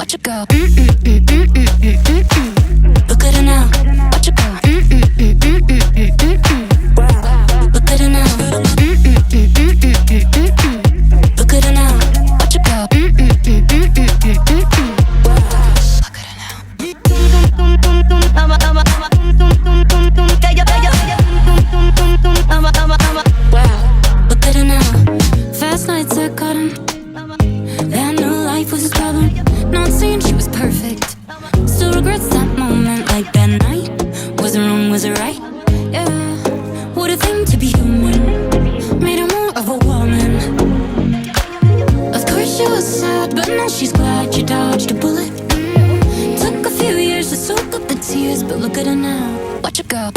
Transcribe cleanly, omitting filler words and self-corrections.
watch it go. Look at her now, watch it go. Look at her now. Look at her now, watch it go. Look at her now. Look at her now. Fast nights I caught him. That knew life was his problem. Not saying she was perfect. Still regrets that moment. Like that night. Was it wrong, was it right? Yeah. What a thing to be human. Made her more of a woman. Of course she was sad, but now she's glad she dodged a bullet. Took a few years to soak up the tears, but look at her now. Watch it go.